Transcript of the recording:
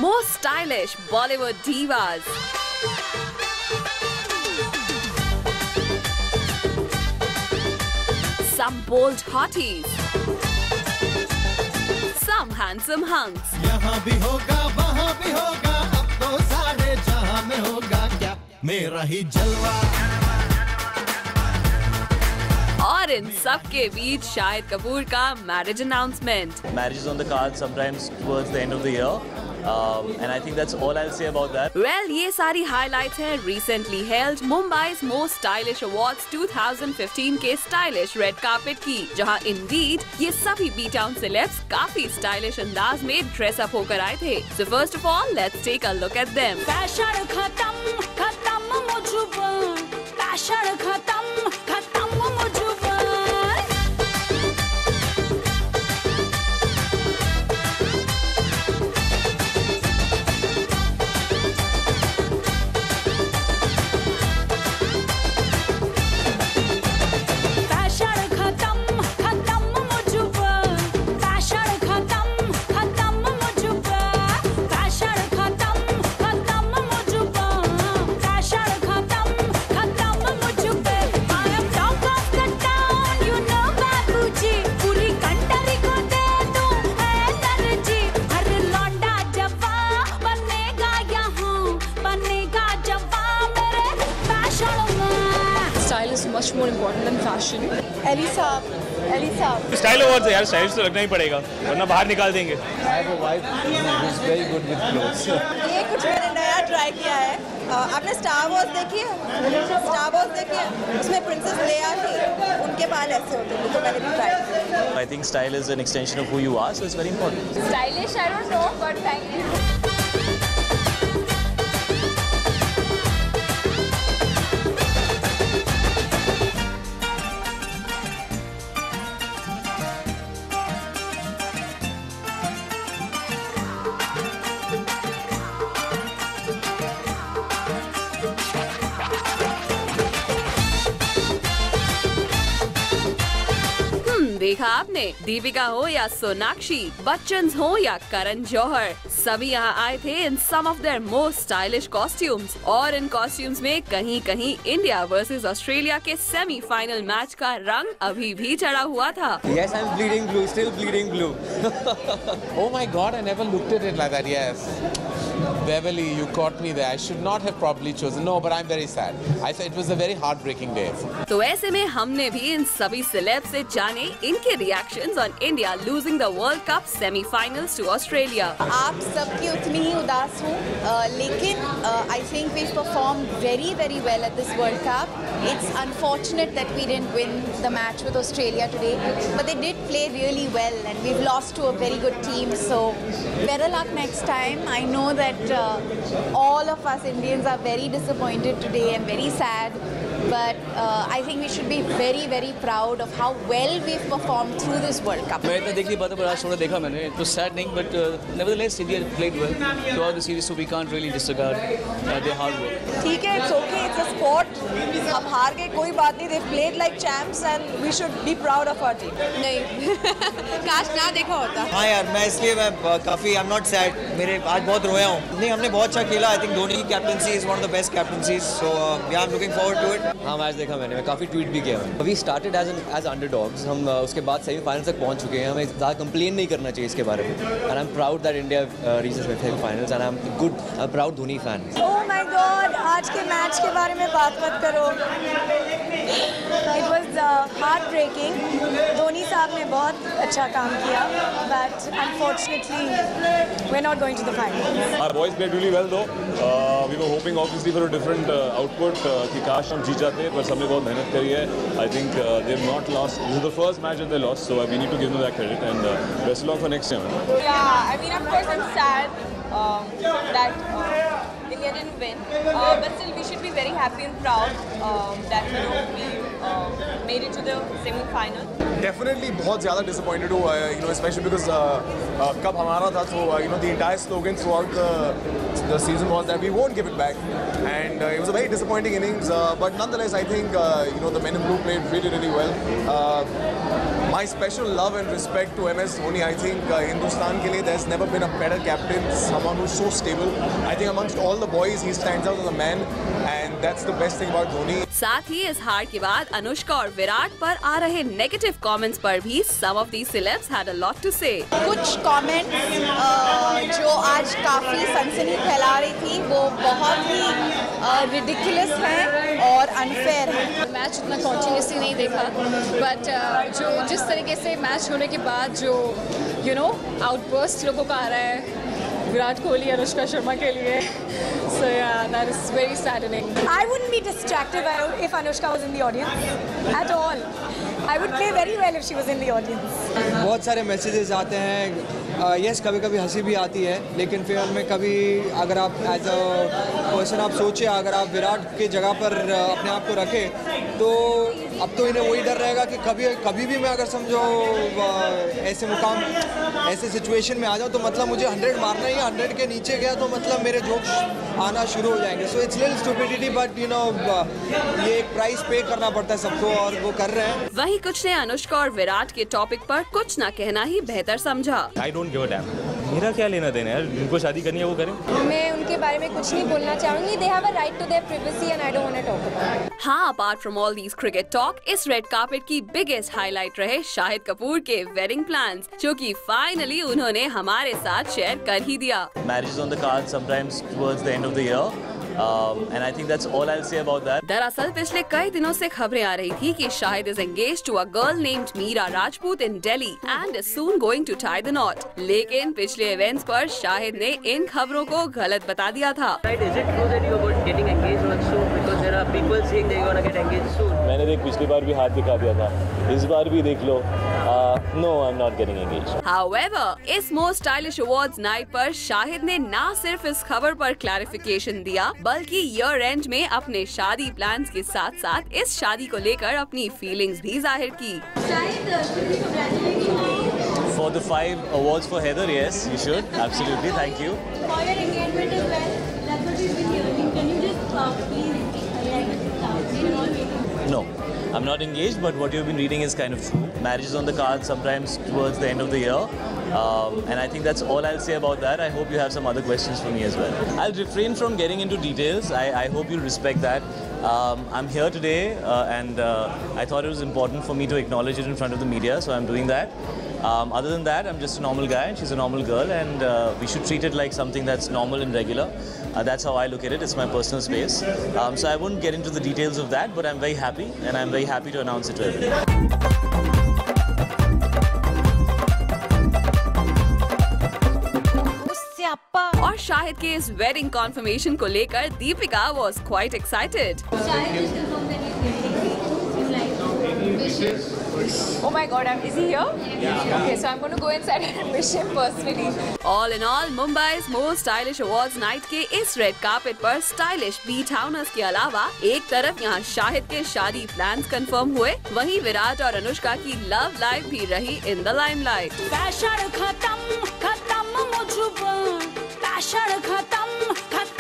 most stylish Bollywood divas. Some bold hotties. Some handsome hunks. यहाँ भी होगा, वहाँ भी होगा, अब तो सारे जहाँ में होगा क्या मेरा ही जलवा। और इन सब के बीच शाहिद कपूर का marriage announcement. Marriage is on the cards sometimes towards the end of the year. And I think that's all I'll say about that. Well, ये सारी highlights हैं recently held Mumbai's Most Stylish Awards 2015 के stylish red carpet की, जहां indeed ये सभी B-Town celebs काफी stylish अंदाज में dress up होकर आए थे. So first of all, let's take a look at them. Fashion खत्म खत्म मुझे, fashion खत्म खत्म मुझे। Much more important than fashion. Elisa. Style awards है यार, स्टाइलिश तो लगना ही पड़ेगा, वरना बाहर निकाल देंगे। I have a wife who is very good with clothes. ये कुछ मैंने नया ट्राई किया है। आपने स्टार वॉर्स देखी है? उसमें प्रिंसेस लेया थी, उनके बाल ऐसे होते थे, तो मैंने भी ट्राई किया। I think style is an extension of who you are, so it's very important. Stylish, I don't know, but thank you. देखा आपने, दीपिका हो या सोनाक्षी, बच्चन हो या करण जौहर, सभी यहाँ आए थे in some of their most stylish costumes. और इन कॉस्ट्यूम्स में कहीं कहीं इंडिया वर्सेस ऑस्ट्रेलिया के सेमीफाइनल मैच का रंग अभी भी चढ़ा हुआ था। Yes, I'm bleeding blue, still bleeding blue. Oh my God, I never looked at it like that. Yes, Beverly, you caught me there. I should not have probably chosen. No, but I'm very sad. I said it was a very heartbreaking day. तो ऐसे में हमने भी इन सभी celeb से जाने इनके reactions on India losing the world cup semifinals to Australia. आप सबकी उतनी ही उदास हूँ, लेकिन I think we've performed very well at this World Cup. It's unfortunate that we didn't win the match with Australia today, but they did play really well, and we've lost to a very good team. So better luck next time. I know that all of us Indians are very disappointed today and very sad, but I think we should be very proud of how well we've performed through this World Cup. मैं इतना देख नहीं पाता, पर आज थोड़ा देखा मैंने। It was saddening, but nevertheless India played well throughout the series, so we can't really disregard their hard work. ठीक है, it's okay, it's a sport. हम हार गए, कोई बात नहीं. They've played like champs and we should be proud of our team. नहीं, काश ना देखा होता. हाँ यार, मैं इसलिए काफ़ी I'm not sad. मेरे आज बहुत रोया हूँ. नहीं, हमने बहुत अच्छा खेला. I think धोनी की captaincy is one of the best captaincies. So yeah, I'm looking forward to it. हाँ, मैच देखा मैंने, मैं काफ़ी ट्वीट भी किया मैंने। We started as underdogs. हम उसके बाद सेमीफाइनल तक पहुँच चुके हैं। हमें ज़्यादा कंप्लेन नहीं करना चाहिए इसके बारे में। And I'm proud that India reaches the semi-finals and I'm a proud Dhoni fan. Oh my God! आज के मैच के बारे में बात मत करो। It was heartbreaking. धोनी साहब ने बहुत अच्छा काम किया, but unfortunately we're not going to the finals. Our boys played really well though. We were hoping obviously for a different output. कि काश हम जीत जाते, पर सबने बहुत मेहनत करी है. I think they've not lost. This is the first match that they lost, so we need to give them that credit and best of luck for next time. Yeah, I mean, of course, I'm sad that India didn't win, but still we should be very happy and proud that we made it to the semi-final. Definitely बहुत ज़्यादा disappointed हुआ है, especially because कब हमारा था तो the entire slogan throughout the season was that we won't give it back, and it was a very disappointing innings, but nonetheless I think the men in blue played really well. My special love and respect to MS Dhoni. I think Hindustan के लिए there's never been a better captain, someone who's so stable. I think amongst all the boys he stands out as a man, and that's the best thing about Dhoni. साथ ही इस हार के बाद अनुष्का और विराट पर आ रहे नेगेटिव कमेंट्स पर भी some of these celebs had a lot to say. कुछ कमेंट्स जो आज काफी सनसनी फैला रही थी वो बहुत ही रिडिकुलस हैं और अनफेयर हैं। मैच उतना कॉन्टिन्यूसली नहीं देखा, बट जो जिस तरीके से मैच होने के बाद जो आउटबर्स्ट लोगों का आ रहा है विराट कोहली अनुष्का शर्मा के लिए, so yeah, that is very saddening. I wouldn't be distracted if Anushka was in the audience at all. I would play very well if she was in the audience. बहुत सारे मैसेजेस आते हैं, यस कभी कभी हंसी भी आती है, लेकिन फिर में कभी अगर आप एज अ पर्सन आप सोचे अगर आप विराट के जगह पर अपने आप को रखें तो अब तो इन्हें वही डर रहेगा कि कभी भी मैं अगर समझो ऐसे मुकाम ऐसे सिचुएशन में आ जाऊँ तो मतलब मुझे 100 मारना ही, 100 के नीचे गया तो मतलब मेरे जोक्स आना शुरू हो जाएंगे. So it's little stupidity, but ये एक प्राइस पे करना पड़ता है सबको और वो कर रहे हैं. वहीं कुछ ने अनुष्का और विराट के टॉपिक पर कुछ ना कहना ही बेहतर समझा. I don't give a damn. मेरा क्या लेना देना यार, जिनको शादी करनी है वो करें. मैं उनके बारे में कुछ नहीं बोलना चाहूंगी. They have a right to their privacy and I don't want to talk about it. हाँ, apart from all these cricket talk, इस रेड कार्पेट की बिगेस्ट हाईलाइट रहे शाहिद कपूर के वेडिंग प्लान्स, जो कि फाइनली उन्होंने हमारे साथ शेयर कर ही दिया. Marriages on the cards sometimes towards the end of the year. And I think that's all I'll say about that. दरअसल पिछले कई दिनों से खबरें आ रही थी कि Shahid is engaged to a girl named Meera Rajput in Delhi and is soon going to tie the knot. लेकिन पिछले इवेंट्स पर शाहिद ने इन खबरों को गलत बता दिया था. Right, is it true that you are getting engaged also? Because there are people saying they are going to get engaged soon. मैंने देख पिछली बार भी हाथ दिखा दिया था, इस बार भी देख लो. No, I'm not getting engaged. However, इस मोस्ट स्टाइलिश अवार्ड्स नाइट पर शाहिद ने ना सिर्फ इस खबर पर क्लैरिफिकेशन दिया, बल्कि ईयर एंड में अपने शादी प्लान्स के साथ साथ इस शादी को लेकर अपनी फीलिंग्स भी जाहिर की. For the 5 awards for Heather, yes, you should. Absolutely, thank you. For your engagement as well, that's what we've been hearing. Can you just please highlight? No, I'm not engaged, but what you've been reading is kind of true. Marriages on the cards sometimes towards the end of the year. And I think that's all I'll say about that. I hope you have some other questions for me as well. I'll refrain from getting into details. I hope you'll respect that. I'm here today and I thought it was important for me to acknowledge it in front of the media, so I'm doing that. Other than that, I'm just a normal guy and she's a normal girl, and we should treat it like something that's normal and regular. That's how I look at it. It's my personal space. So I wouldn't get into the details of that, but I'm very happy, and I'm very happy to announce it to everyone. और शाहिद के इस wedding conformation को लेकर Deepika was quite excited. Oh my God, is he here? Yeah. Okay, so I'm going to go inside and wish him personally. All in all, Mumbai's most stylish awards night के इस red carpet पर stylish B-Towners के अलावा एक तरफ यहाँ शाहिद के शादी प्लान्स कंफर्म हुए, वहीं विराट और अनुष्का की लव लाइफ भी रही इन द लाइमलाइट. पैशन खत्म खत्म मुझ पर, पैशन खत्म खत्म